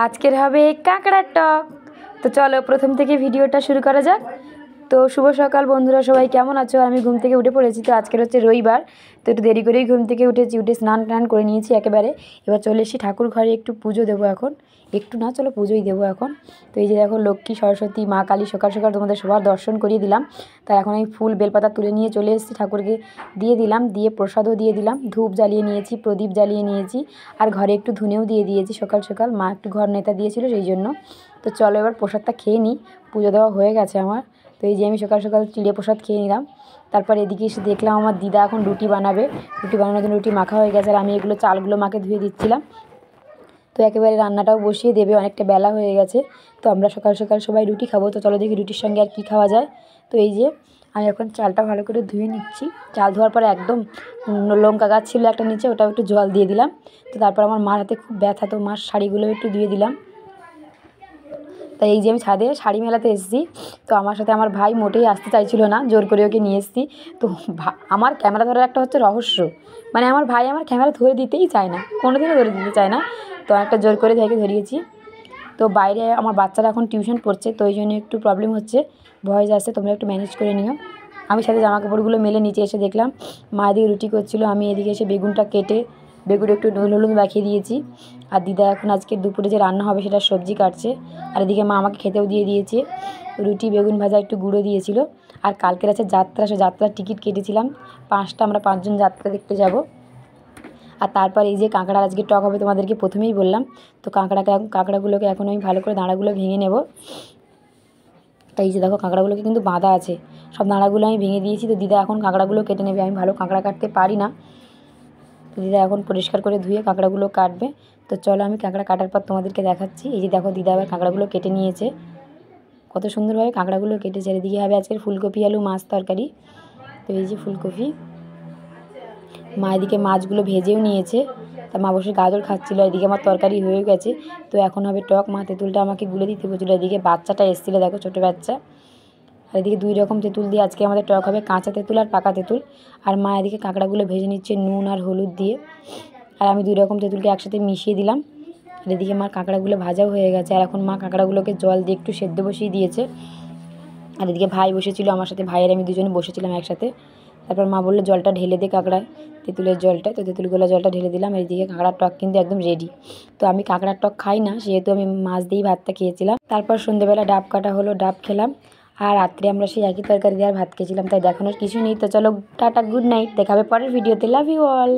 আজকের হবে কাঁকড়ার টক। তো চলো প্রথম থেকে ভিডিওটা শুরু করা যাক। তো শুভ সকাল বন্ধুরা, সবাই কেমন আছো? আমি ঘুম থেকে উঠে পড়েছি। তো আজকের হচ্ছে রবিবার, তো একটু দেরি করেই ঘুম থেকে উঠেছি। উঠে স্নান টান করে নিয়েছি একেবারে। এবার চলে এসেছি ঠাকুর ঘরে, একটু পুজো দেবো এখন। একটু না, চলো পুজোই দেবো এখন। তো এই যে দেখো, লক্ষ্মী, সরস্বতী, মা কালী সকাল সকাল তোমাদের সবার দর্শন করিয়ে দিলাম। তাই এখন আমি ফুল বেলপাতা তুলে নিয়ে চলে এসেছি, ঠাকুরকে দিয়ে দিলাম, দিয়ে প্রসাদও দিয়ে দিলাম, ধূপ জ্বালিয়ে নিয়েছি, প্রদীপ জ্বালিয়ে নিয়েছি, আর ঘরে একটু ধুনেও দিয়ে দিয়েছি। সকাল সকাল মা একটু ঘর নেতা দিয়েছিল সেই জন্য। তো চলো এবার প্রসাদটা খেয়ে নিই, পুজো দেওয়া হয়ে গেছে আমার। তো এই যে আমি সকাল সকাল চিড়ে প্রসাদ খেয়ে নিলাম। তারপর এদিকে এসে দেখলাম আমার দিদা এখন রুটি বানাবে। রুটি বানানোর জন্য রুটি মাখা হয়ে গেছে, আর আমি এগুলো চালগুলো মাকে ধুয়ে দিচ্ছিলাম। তো একেবারে রান্নাটাও বসিয়ে দেবে, অনেকটা বেলা হয়ে গেছে। তো আমরা সকাল সকাল সবাই রুটি খাবো। তো চলো দেখি রুটির সঙ্গে আর কী খাওয়া যায়। তো এই যে আমি এখন চালটা ভালো করে ধুয়ে নিচ্ছি। চাল ধোয়ার পরে একদম লঙ্কা গাছ ছিল একটা নিচে, ওটাও একটু জল দিয়ে দিলাম। তো তারপর আমার মার হাতে খুব ব্যথা, তো মার শাড়িগুলো একটু দিয়ে দিলাম। তাই এই যে আমি ছাদে শাড়ি মেলাতে এসেছি। তো আমার সাথে আমার ভাই মোটেই আসতে চাইছিল না, জোর করে ওকে নিয়ে এসেছি। তো আমার ক্যামেরা ধরার একটা হচ্ছে রহস্য, মানে আমার ভাই আমার ক্যামেরা ধরে দিতেই চায় না, কোনোদিনও ধরে দিতে চায় না। তো একটা জোর করে ভাইকে ধরিয়েছি। তো বাইরে আমার বাচ্চারা এখন টিউশন পড়ছে, তো ওই জন্য একটু প্রবলেম হচ্ছে, ভয়েস আসছে, তোমরা একটু ম্যানেজ করে নিও। আমি সাথে জামা কাপড়গুলো মেলে নিচে এসে দেখলাম মা এদিকে রুটি করছিল, আমি এদিকে এসে বেগুনটা কেটে বেগুন একটু নুন হলুদ মাখিয়ে দিয়েছি। আর দিদা এখন আজকে দুপুরে যে রান্না হবে সেটা সবজি কাটছে। আর এদিকে মা আমাকে খেতেও দিয়ে দিয়েছে রুটি, বেগুন ভাজা, একটু গুঁড়ো দিয়েছিল। আর কালকের আছে যাত্রা, সে যাত্রার টিকিট কেটেছিলাম 5টা, আমরা 5জন যাত্রা দেখতে যাব। আর তারপর এই যে কাঁকড়ার আজকে টক হবে, তোমাদেরকে প্রথমেই বললাম। তো কাঁকড়াগুলোকে এখন আমি ভালো করে দাঁড়াগুলো ভেঙে নেব। তাই এই যে দেখো, কাঁকড়াগুলোকে কিন্তু বাঁধা আছে, সব দাঁড়াগুলো আমি ভেঙে দিয়েছি। তো দিদা এখন কাঁকড়াগুলো কেটে নেবে, আমি ভালো কাঁকড়া কাটতে পারি না। তো দিদা এখন পরিষ্কার করে ধুয়ে কাঁকড়াগুলো কাটবে। তো চলো আমি কাঁকড়া কাটার পর তোমাদেরকে দেখাচ্ছি। এই যে দেখো, দিদা আবার কাঁকড়াগুলো কেটে নিয়েছে, কত সুন্দরভাবে কাঁকড়াগুলো কেটেছে। আর এদিকে হবে আজকের ফুলকপি আলু মাছ তরকারি। তো এই যে ফুলকপি, মা এদিকে মাছগুলো ভেজেও নিয়েছে। তা মা বসে গাজর খাচ্ছিল, এদিকে আমার তরকারি হয়ে গেছে। তো এখন হবে টক। মা তেঁতুলটা আমাকে গুলে দিতে বলছিল। এদিকে বাচ্চাটা এসেছিলো, দেখো ছোটো বাচ্চা। আর এদিকে 2 রকম তেঁতুল দিয়ে আজকে আমাদের টক হবে, কাঁচা তেঁতুল আর পাকা তেঁতুল। আর মা এদিকে কাঁকড়াগুলো ভেজে নিচ্ছে নুন আর হলুদ দিয়ে। আর আমি 2 রকম তেঁতুলকে একসাথে মিশিয়ে দিলাম। আর এদিকে মার কাঁকড়াগুলো ভাজাও হয়ে গেছে। আর এখন মা কাঁকড়াগুলোকে জল দিয়ে একটু সেদ্ধ বসিয়ে দিয়েছে। আর এদিকে ভাই বসেছিল আমার সাথে, ভাইয়ের আমি দুজনে বসেছিলাম একসাথে। তারপর মা বললো জলটা ঢেলে দে কাঁকড়ায়, তেঁতুলের জলটা। তো তেঁতুলগুলো জলটা ঢেলে দিলাম। এইদিকে কাঁকড়ার টক কিন্তু একদম রেডি। তো আমি কাঁকড়ার টক খাই না, সেহেতু আমি মাছ দিয়েই ভাতটা খেয়েছিলাম। তারপর সন্ধ্যেবেলা ডাব কাটা হলো, ডাব খেলাম। আর রাত্রে আমরা সেই একই তরকারি দিয়ে আর ভাত খেয়েছিলাম। তাই দেখানোর কিছু নেই। তো চলো টাটা, গুড নাইট, দেখা হবে পরের ভিডিওতে। Love you all.